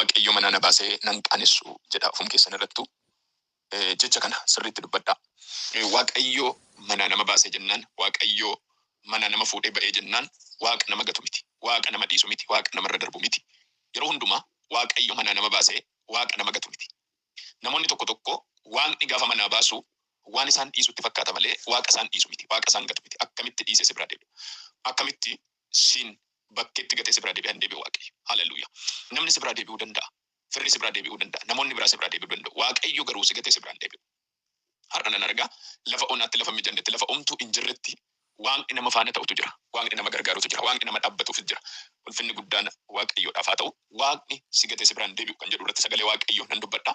waaqayyo mana na baasee nan qaanessu jedha ofum keessan irrattu. Jecha kana sirriitti dubbadhaa. Waaqayyo mana nama baasee jennaan, waaqayyo mana nama fuudhee ba'ee jennaan, waaqa nama gatu miti, waaqa nama dhiisu miti, waaqa namarra darbu miti. Yeroo hundumaa waaqayyo mana nama baasee waaqa nama gatu miti. Namoonni tokko tokko waaqni gaafa manaa baasu waan isaan dhiisutti fakkaata malee waaqa isaan dhiisu miti, waaqa isaan gatu miti. Akkamitti dhiisee si bira deebi'u? Akkamitti siin bakkeetti gatee si bira deebi'an deebi'u waaqayyo. Haleluuyaa. Namni si bira deebi'uu danda'a. Firri si bira deebi'uu danda'a. Namoonni biraa si bira deebi'uu danda'u. Waaqayyo garuu si gatee si biraan deebi'u. Har'a nan argaa lafa onaatti lafa mijannetti lafa omtuu hin jirretti waaqni nama faana ta'utu jira. Waaqni nama gargaarutu jira. Waaqni nama dhaabbatuuf jira. Ulfinni guddaan waaqayyoodhaaf haa ta'u. Waaqni si gatee si biraan deebi'u kan jedhu irratti sagalee waaqayyoo nan dubbadha.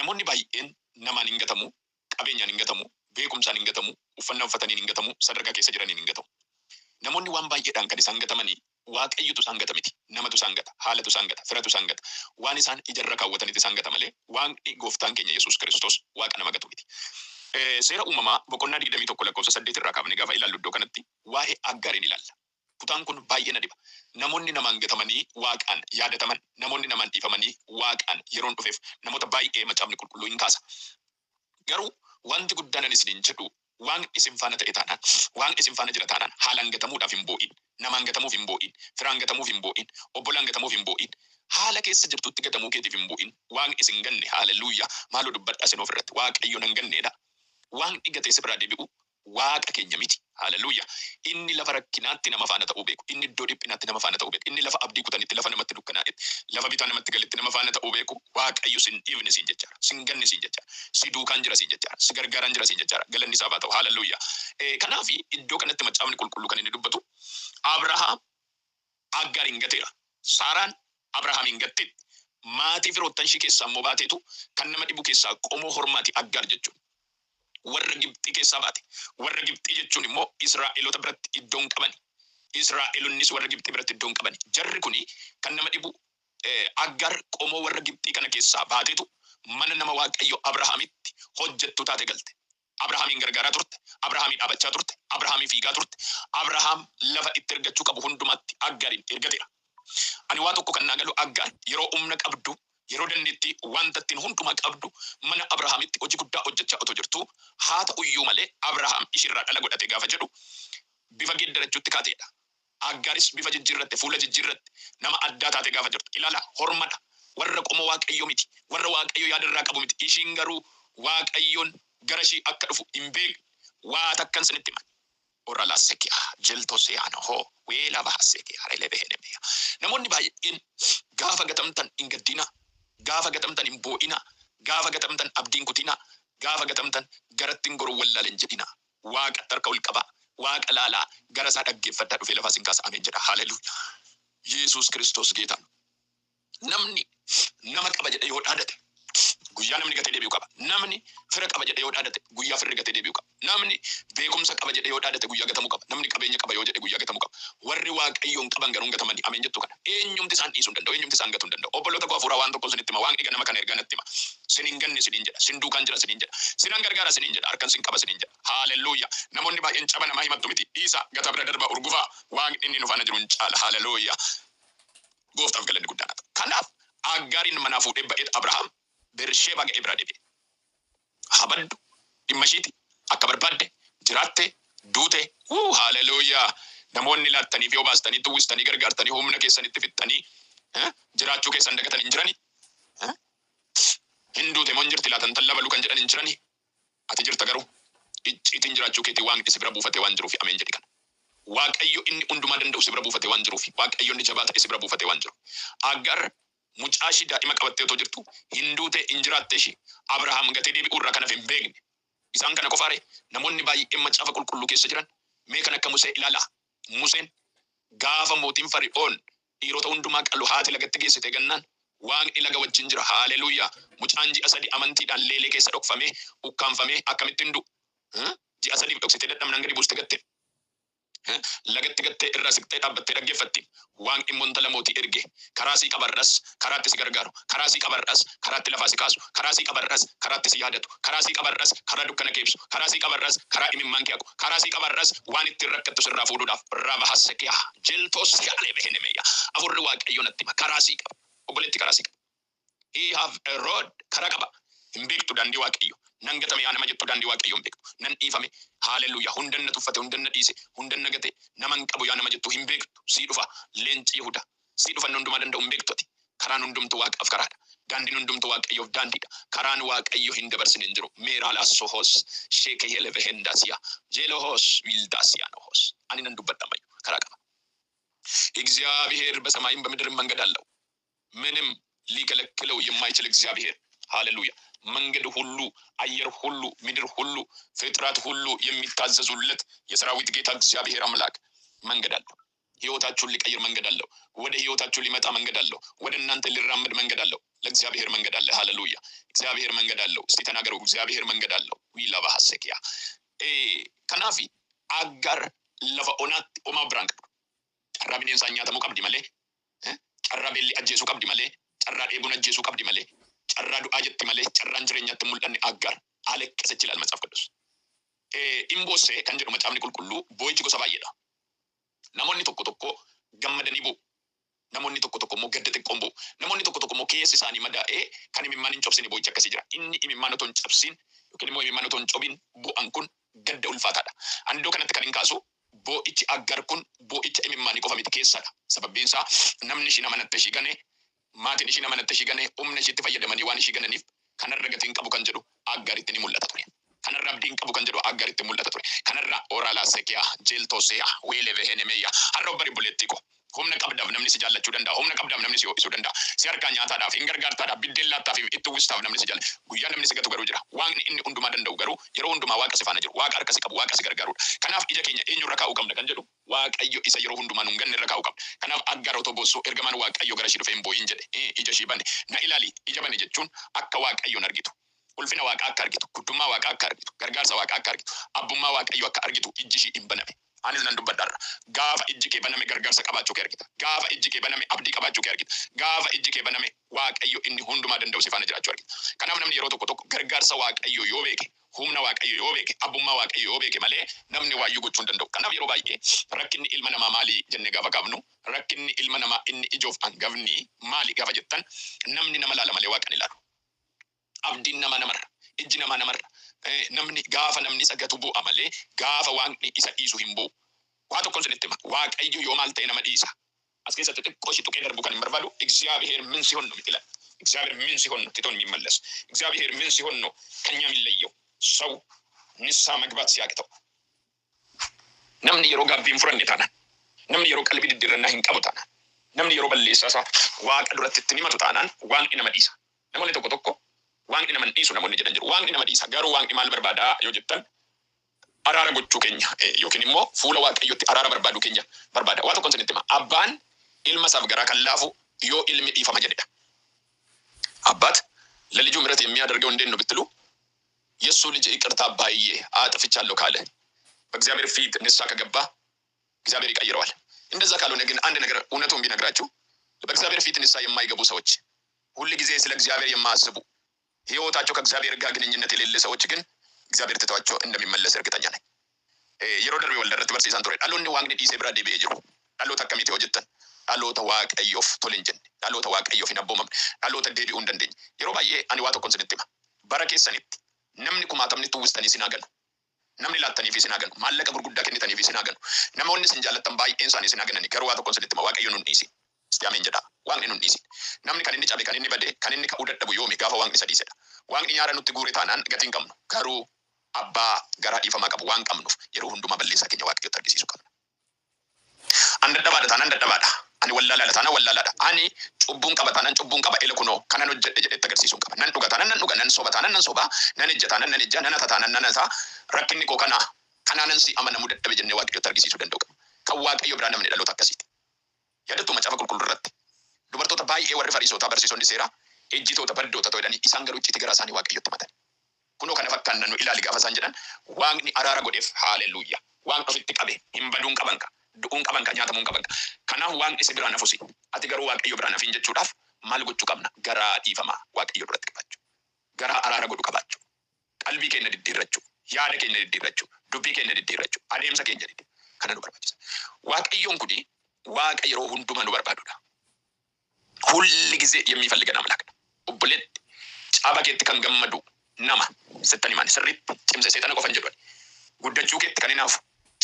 Namoonni baay'een namaan hin gatamu, qabeenyaan hin gatamu, beekumsaan hin gatamu, uffannaa uffataniin hin gatamu, sadarkaa keessa jiraniin hin gatamu. Namoonni waan baay'eedhaan kan isaan gatamanii waaqayyotu isaan gata miti. Namatu isaan gata, haalatu isaan gata, firatu isaan gata. Waan isaan ijarra kaawwatanitti isaan gata malee waaqni gooftaan keenya Yesuus Kiristoos waaqa nama gatu miti. Seera uumamaa boqonnaa 21:8 irraa kaafnee gaafa ilaallu iddoo kanatti waa'ee Aggaariin ilaalla. Kutaan kun baay'ee na dhiba. Namoonni namaan gatamanii waaqaan yaadataman, namoonni namaan dhiifamanii waaqaan yeroon dhufeef namoota baay'ee macaafni qulqulluu hin kaasa. Garuu wanti guddaan ani isiniin jedhu waan isin faana ta'e taanaan, waan isin faana jira taanaan haalaan gatamuudhaaf hin boo'in, namaan gatamuuf hin boo'in, firaan gatamuuf hin boo'in, obbolaan gatamuuf hin boo'in. Haala keessa jirtutti gatamuu keetiif hin boo'in. Waan isin ganne haleluuyaa. Maaloo dubbadhaa isin ofirratti waaqayyo nan ganneedha. Waan gatee si biraa deebi'u waaqa keenya miti. Haleluuyaa. Inni lafa rakkinaatti nama faana ta'uu beeku. Inni iddoo dhiphinaatti nama faana ta'uu beeku. Inni lafa abdii kutanitti, lafa namatti dukkanaa'etti, lafa bitaa namatti galitti nama faana ta'uu beeku. Waaqayyo sin dhiifne sin jechaadha. Sin ganne sin jechaadha. Si duukaan jira sin jechaadha. Si gargaaraan jira sin jechaadha. Galanni isaa haa ta'u. Haleluuyaa. Kanaaf iddoo kanatti macaafni qulqulluu kan inni dubbatu Abrahaam Aggaariin gateera. Saaraan Abrahaamin gatteetti. Maatii firoottan ishee keessaa immoo baateetu kan nama dhibu keessaa qomoo hormaati Aggaar jechuudha. Warra Gibxii keessaa baate. Warra Gibxii jechuun immoo Israa'eloota biratti iddoo hin qabani. Israa'elonnis warra Gibxii biratti iddoo hin qabani. Jarri kuni kan nama dhibu Aggaar qomoo warra Gibxii kana keessaa baateetu mana nama waaqayyo Abrahaamitti hojjettu taate galte. Abrahaamin gargaaraa turte. Abrahaamin dhaabachaa turte. Abrahaamin fiigaa turte. Abrahaam lafa itti ergachuu qabu hundumaatti Aggaariin ergateera. Ani waa tokko kan naa galu Aggaar yeroo humna qabdu, yeroo dandeettii wanta ittiin hundumaa qabdu mana Abrahaamitti hojii guddaa hojjechaa otoo jirtu haa ta'uyyuu malee Abrahaam ishirraa dhala godhate gaafa jedhu bifa geeddarachuutti kaateedha. Aggaaris bifa jijjiirratte, fuula jijjiirratte nama addaa taate gaafa jirtu. Ilaala hormadha. Warra qomoo waaqayyo miti. Warra waaqayyo yaadarraa qabu miti. Ishiin garuu waaqayyoon gara ishii akka dhufu hin beekne waa takkan sinitti himan. Ora la sekia jelto seano ho wela ba sekia rele behene meya. Namoonni baay'een gaafa gatamtan hin gaddina, gaafa gatamtan hin boo'ina, gaafa gatamtan abdiin kutina, gaafa gatamtan garatti hin goruu wallaaleen jedhina. Waaqa harka ol qaba, waaqa laalaa gara isaa dhaggeeffadhaa dhufee lafaa sin kaasa ameen jedha. Haleluuyaa. Yesuus Kiristoos geetaan. Namni nama qaba jedhee yoo dhaadate guyyaa namni gatee deebi'u qaba. Namni fira qaba jedhee yoo dhaadate guyyaa firri gatee deebi'u qaba. Namni beekumsa qaba jedhee yoo dhaadate guyyaa gatamuu qaba. Namni qabeenya qaba yoo jedhe guyyaa gatamuu qaba. Warri waaqayyoon qaban garuu gatamanii ameen jettu kana. Eenyumti isaan dhiisuu hin danda'u, eenyumti isaan gatuu hin danda'u. Obboloota koo hafuuraa waan tokko sinitti hima, waan dhiiga nama kana ergaa natti hima. Sin hin ganne siniin jedha, sin duukaan jira siniin jedha, sinan gargaara siniin jedha, harkan sin qaba siniin jedha. Haleluuyaa. Namoonni baay'een caba namaa himattu miti. Dhiisa gata bira darba urgufaa waan inni nu faana jiru hin caala. Haleluuyaa. Gooftaaf galanni guddaan haa ta'u. Kanaaf Aggaariin manaa fuudhee ba'eet Abrahaam Bersheebaa ga'ee biraa deebi'e. Habaddu dhimma ishiiti akka barbaadde jiraatte duute. Haleluuyaa. Namoonni laattanii fi obaastanii tuwwistanii gargaartanii humna keessanitti fixxanii jiraachuu keessan dagatan hin jirani. Hin duute moo hin jirti laatan talla baluu kan jedhan hin jirani. Ati jirta garuu icciitiin jiraachuu keetii waaqni si bira buufatee waan jiruufi ameen jedhi kana. Waaqayyo inni hundumaa danda'u si bira buufatee waan jiruufi waaqayyo inni jabaa ta'e si bira buufatee waan jiru. Aggaar mucaa ishii daa'ima qabattee otoo jirtu hin duute hin jiraatte ishii Abrahaam gatee deebi'uu irraa kanaaf hin beekne. Isaan kana qofaare namoonni baay'een macaafa qulqulluu keessa jiran mee kan akka Musee ilaalaa. Museen gaafa mootiin Fari'oon dhiirota hundumaa qalu haati lagatti geessite gannaan waaqni laga wajjin jira. Haleluuyaa. Mucaan ji'a 3 amantiidhaan leelee keessa dhokfamee ukkaanfamee akkamitti hin du'u. Ji'a 3 dhoksitee dadhabnaan gadi buuste gatte. Lagatti gattee irraa siqtee dhaabbattee dhaggeeffatti. Waaqni immoo intala mootii erge karaa sii qabarras karaatti si gargaaru, karaa sii qabarras karaatti lafaa si kaasu, karaa sii qabarras karaatti si yaadatu, karaa sii qabarras karaa dukkana keebsu, karaa sii qabarras karaa imimmaan kee haqu, karaa sii qabarras waan ittiin rakkattu sirraa fuudhuudhaaf raba hassekiyaa jiltoos yaalee behene meeyya. Afurri waaqayyo natti hima karaa sii qaba. obboleetti karaa si qaba. He have a road karaa qaba. Hin beektu daandii waaqayyo. Nan gatame yaa nama jettu daandii waaqayyo hin beektu. Nan dhiifame. Haaleluyyaa. Hundanna tuffate, hundanna dhiise, hundanna gate. Naman qabu yaa nama jettu hin beektu. Sii dhufa leenci Yihudaa. Sii dhufa hundumaa danda'u hin beektu ati. Karaan hundumtu waaqaaf karaadha. Daandiin hundumtu waaqayyoof daandiidha. Karaan waaqayyo hin dabarsine hin jiru. Meeraalaa sohos sheeke heleve hendaasiyaa. Jeelohos wiildaasiyaa nohos. Ani nan dubbadha ammayyu karaa qaba. እግዚአብሔር በሰማይም በምድርም መንገድ አለው። ምንም ሊከለክለው የማይችል እግዚአብሔር ሃሌሉያ። መንገድ ሁሉ፣ አየር ሁሉ፣ ምድር ሁሉ፣ ፍጥረት ሁሉ የሚታዘዙለት የሰራዊት ጌታ እግዚአብሔር አምላክ መንገድ አለው። ህይወታችሁን ሊቀይር መንገድ አለው። ወደ ህይወታችሁ ሊመጣ መንገድ አለው። ወደ እናንተ ሊራመድ መንገድ አለው። ለእግዚአብሔር መንገድ አለ። ሃሌሉያ። እግዚአብሔር መንገድ አለው። እስቲ ተናገሩ፣ እግዚአብሔር መንገድ አለው። ዊላ ባሐሰኪያ ከናፊ አጋር ለፈኦናት ኦማ ብራንክ carraa bineensaa nyaatamuu qabdi malee, carraa beelli ajjeesuu qabdi malee, carraa dheebuun ajjeesuu qabdi malee, carraa du'aa jetti malee, carraan jireenyaatti mul'anne aggaar aleqqasa jilaal matsaaf qudus. Imboosee kan jedhu macaafni qulqulluu boo'ichi gosa baay'eedha. Namoonni tokko tokko gammadanii bu'u. Namoonni tokko tokko immoo gadda xiqqoon bu'u. Namoonni tokko tokko immoo keessi isaanii madaa'ee kan imimmaan hin cobsine boo'ichi akkasii jira. Inni imimmaan otoo hin cabsiin yookiin immoo imimmaan otoo hin cobiin bu'an kun gadda ulfaataadha. Ani iddoo kanatti kan hin kaasu boo'ichi aggar kun boo'icha imimmaanii qofa miti keessadha. Sababbiin isaa namni ishii namanatte ishii gane, maatiin ishii namanatte ishii gane, humna ishiitti fayyadamanii waan ishii gananiif kanarra gatiin qabu kan jedhu aggaritti ni mul'ata ture. Kanarra abdiin qabu kan jedhu aggaritti mul'ata ture. Kanarra oraalaa sekiyaa, jeeltooseyaa, weelee vehenemeeyyaa, har'a obbari buleetti ko. Humna qabdaaf namni si jaallachuu danda'a. Humna qabdaaf namni si ho'isuu danda'a. Si harkaa nyaataadhaaf, hin gargaartaadhaaf, biddeen laattaaf, itti uwwistaaf namni si jaallata. Guyyaa namni si gatu garuu jira. Waaqni inni hundumaa danda'u garuu yeroo hundumaa waaqa si faana jiru. Waaqa harka si qabu, waaqa si gargaarudha. Kanaaf ija keenya eenyurra kaa'uu qabna kan jedhu Waaqayyo isa yeroo hundumaa nun ganne irra kaa'uu qabna. Kanaaf aggaar otoo boossuu ergamaan Waaqayyo gara ishii dhufee hin boo'in jedhe. Ija ishii bane. Na ilaali, ija bane jechuun akka Waaqayyoon argitu. Ulfina Waaqa akka argitu, guddummaa Waaqa akka argitu, gargaarsa Waaqa akka argitu, abbummaa Waaqayyo akka argitu iji ishii hin baname. Anis nan dubbadhaarra. Gaafa ijji kee baname gargaarsa qabaachuu kee argita. Gaafa ijji kee baname abdii qabaachuu kee argita. Gaafa ijji kee baname Waaqayyo inni hundumaa danda'u si faana jiraachuu argita. Kanaaf namni yeroo tokko tokko gargaarsa Waaqayyo yoo beeke, humna Waaqayyo yoo beeke, abbummaa Waaqayyo yoo beeke malee namni waayyuu gochuu hin danda'u. Kanaaf yeroo baay'ee rakkinni ilma namaa maali jennee gaafa gaafnu, rakkinni ilma namaa inni ijoof hangafni maali gaafa jettan namni nama laala malee Waaqa ni laalu. Abdiin nama namarra, ijji nama namarra. Namni gaafa namni sagatu bu'a malee gaafa Waaqni isa dhiisu hin bu'u. Waa tokkoon sinitti hima. Waaqayyo yoo maal ta'e nama dhiisa. As keessatti xiqqoo ishii tuqee darbu kan hin barbaadu እግዚአብሔር ምን ሲሆን ነው ይላል። እግዚአብሔር ምን ሲሆን ነው ትቶን የሚመለስ? እግዚአብሔር ምን ሲሆን ነው ከኛ የሚለየው? ሰው ንስሐ መግባት ሲያቅተው፣ namni yeroo gaabbii hin furanne taanaan, namni yeroo qalbii diddiirrannaa hin qabu taanaan, namni yeroo balleessaa isaa Waaqa duratti itti himatu taanaan Waaqni nama dhiisa. Namoonni tokko tokko Waaqni nama hin dhiisu namoonni jedhan jiru. Waaqni nama dhiisa. Garuu Waaqni maal barbaadaa yoo jettan araara gochuu keenya yookiin immoo fuula Waaqayyotti araara barbaaduu keenya barbaada. Waa tokkoon sinitti hima. Abbaan ilma isaaf garaa kan laafu yoo ilmi dhiifama jedhedha. አባት ለልጁ ምሕረት የሚያደርገው እንዴት ነው ብትሉ የሱ ልጅ ይቅርታ አባዬ አጥፍቻለሁ ካለ በእግዚአብሔር ፊት ንስሐ ከገባ እግዚአብሔር ይቀይረዋል። እንደዛ ካልሆነ ግን አንድ ነገር እውነቱን ቢነግራችሁ በእግዚአብሔር ፊት ንስሐ የማይገቡ ሰዎች፣ ሁሉ ጊዜ ስለ እግዚአብሔር የማያስቡ፣ ህይወታቸው ከእግዚአብሔር ጋር ግንኙነት የሌለ ሰዎች ግን እግዚአብሔር ትቷቸው እንደሚመለስ እርግጠኛ ነኝ። yeroo darbe wal darratti barsiisan ture dhaloonni Waaqni dhiisee bira deebi'ee jiru. Dhaloota akkamiiti yoo jettan dhaloota Waaqayyoof tole hin jenne, dhaloota Waaqayyoof hin abboomamne, dhaloota deebi'uu hin dandeenye. Yeroo baay'ee ani waa tokkoon sinitti hima. Bara keessanitti namni kumaatamni tuwwistanii isin haa ganu. Namni laattaniif isin haa ganu. Maallaqa gurguddaa kennitaniif isin haa ganu. Namoonni isin jaallattan baay'een isaanii isin haa ganani. Garuu waa tokkoon sinitti hima. Waaqayyo nun dhiisi. Isti ameen jedhaa. Waaqni nun dhiisi. Namni kan inni cabe, kan inni bade, kan inni ka'uu dadhabu yoomi gaafa Waaqni isa dhiisedha. Waaqni nyaara nutti guure taanaan gatiin qabnu. Garuu abbaa garaa dhiifamaa qabu waan qabnuuf yeroo hundumaa balleessaa keenya Waaqayyotti argisiisuu qabna. An dadhabaadha taanaan dadhabaadha. Ani wallaalaadha taanaan wallaalaadha. Ani cubbuun qaba taanaan cubbuun qaba. Ila kunoo kanan hojjedhe jedhetti agarsiisuun qaba. Nan dhuga taanaan nan dhuga, nan soba taanaan nan soba, nan ejja taanaan nan ejja, nan hata taanaan nan hata. Rakkinni koo kanaanan si amanamuu dadhabe jennee Waaqayyotti argisiisuu danda'u qaba. Kan Waaqayyo biraa namni dhaloota akkasiiti. Yaadattu macaafa qulqulluu irratti dubartoota baay'ee warri Fariisotaa barsiisonni seeraa ejjitoota baddoota ta'uu jedhanii isaan garuu icciitii garaa isaanii Waaqayyotti himatan. Kunoo kana fakkaanna nu ilaali gaafa isaan jedhan Waaqni araara godheef haaleluyyaa. Waaqni ofitti qabe hin baduun qabanka, du'uun qabanka, nyaatamuun qabanka. Kanaaf Waaqni si biraan hafuusi. Ati garuu Waaqayyo biraan hafiin jechuudhaaf maal gochuu qabna? Garaa dhiifamaa Waaqayyo duratti qabaachuu. Garaa araara godhu qabaachuu. Qalbii keenya diddiirrachuu. Yaada keenya diddiirrachuu. Dubbii keenya diddiirrachuu. Adeemsa keenya diddiirrachuu. Kana nu barbaachisa. Waaqayyoon kuni Waaqa yeroo hundumaa nu barbaadudha. ሁል ጊዜ የሚፈልገን አምላክ ነው። ኦቦሌት ጫባ ኬት ከን ገመዱ ነማ ስተኒ ማን ስሪት ጭምሰ ሰይጣን ቆፈን ጀዶል ጉደቹ ኬት ከኔናፉ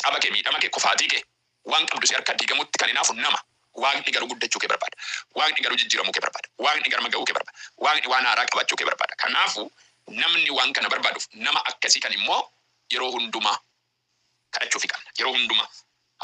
ጫባ ኬ ሚዳማ ኬ ኮፋቲ ኬ ዋን ቀብዱ ሲያርካ ዲገሙት ከኔናፉ ነማ waaqni garuu guddachuu kee barbaada. Waaqni garuu jijjiiramuu kee barbaada. Waaqni gara maga'uu kee barbaada. Waaqni waan haaraa qabachuu kee barbaada. Kanaafuu namni waan kana barbaaduuf nama akkasii kan immoo yeroo hundumaa kadhachuu fi qabna. Yeroo hundumaa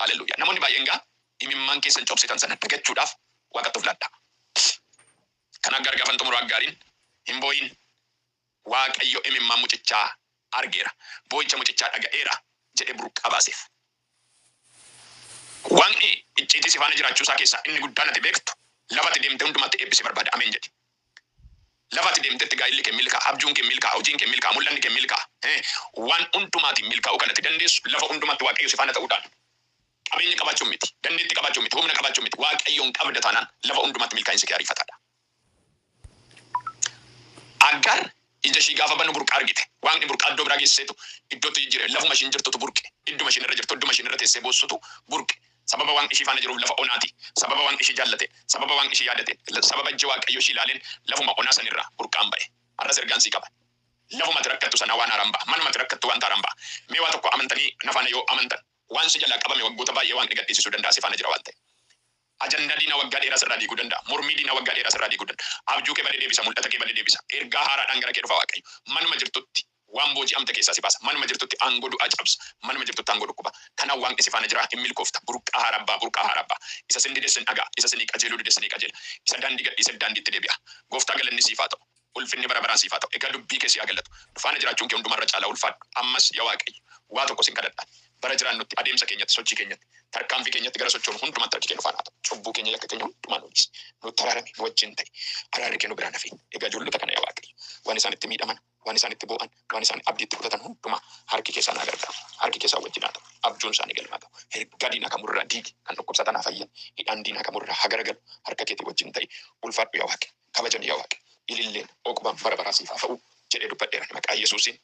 haleluuyaa. Namoonni baay'een gaa imimmaan keessan cobsitan sana dagachuudhaaf waaqatti of laaddaa. Kana gargaafan xumuraa gaariin hin booyin. Waaqayyo imimmaan mucichaa argeera. Boo'icha mucichaa dhaga'eera jedhee burqaa baaseef. Waaqni icciitii si faana jiraachuu isaa keessaa inni guddaan ati beektu lafatti deemtee hundumatti eebbisi barbaada. Ameen jedhi. Lafatti deemtetti gaa'illi kee milkaa, abjuun kee milkaa, hojiin kee milkaa, mul'anni kee milkaa. Waan hundumaatiin milkaa'uu kanatti dandeessu lafa hundumatti waaqayyo si faana ta'uudhaan. Qabeenya qabaachuun miti, dandeetti qabaachuun miti, humna qabaachuun miti. Waaqayyoon qabda taanaan lafa hundumatti milkaa'insi kee ariifataadha. Aggaar ija ishii gaafa bannu burqaa argite. Waaqni burqaa iddoo biraa geessiseetu iddootti jijjiire lafuma ishiin jirtutu burqe. Idduma ishiin irra jirtu, idduma ishiin irra teessee boossutu burqe. Sababa waan ishii faana jiruuf lafa onaati. Sababa waan ishii jaallate. Sababa waan ishii yaadate. Sababa ijji waaqayyo ishii ilaaleen lafuma onaa sanirraa burqaan ba'e. Har'as ergaan sii qaba. Lafuma tirakkattu sana waan haaraan ba'a. Manuma tirakkattu waan haaraan ba'a. Mee waa tokko amantanii nafaana yoo amantan waan si jalaa qabame waggoota baay'ee waan gadhiisisuu danda'a si faana jira waan ta'e. Ajandaa diina waggaa dheeraa sirraa diiguu danda'a. Mormii diina waggaa dheeraa sirraa diiguu danda'a. Abjuu kee badee deebisa. Mul'ata kee badee deebisa. Ergaa haaraadhaan gara kee dhufa waaqayyo. Manuma jirtutti waan booji'amte keessaa si baasa. Manuma jirtutti aangoo du'aa cabsa. Manuma jirtutti aangoo dhukkuba. Kanaan waan si faana jira hin milkoofta. Burqaa haarabbaa, burqaa haarabbaa. Isa sin dideessin dhagaa. Isa sinii qajeeluu dideessinii qajeela. Isa daandii gadhiise daandiitti deebi'a. Gooftaa galanni siif haa ta'u. Ulfinni bara baraan siif haa ta'u. Egaa dubbii kee si haa galatu. Faana jiraachuun kee hundumarra caalaa ulfaadhu. Ammas yaa waaqayyo waa tokko sin kadhadha. Bara jiraannutti adeemsa keenyatti sochii keenyatti tarkaanfii keenyatti gara sochoonu hundumatti harki keenya faana haa ta'u. Cubbuu keenya yakka keenya hundumaan nuudhisi. Nutti araarame nu wajjin ta'e. Araarri keenya biraan hafe. Egaa ijoollota kana yaa waaqayyo. Waan isaan itti miidhaman, waan isaan itti boo'an, waan isaan abdiitti kutatan hundumaa harki keessaa naa gargaaru. Harki keessaa wajjin haa ta'u. Abjuun isaanii galmaa ta'u. Ergaa diinaa kamurraa diigi kan dhukkubsatan haa fayyan. Hidhaan diinaa kamurraa haa garagalu. Harka keetii wajjin ta'e. Ulfaadhu yaa waaqe. Kabajan yaa waaqe. Ililleen oqubaan bara baraa siif haa ta'u jedhee dubbadheera maqaa Yesuusiin.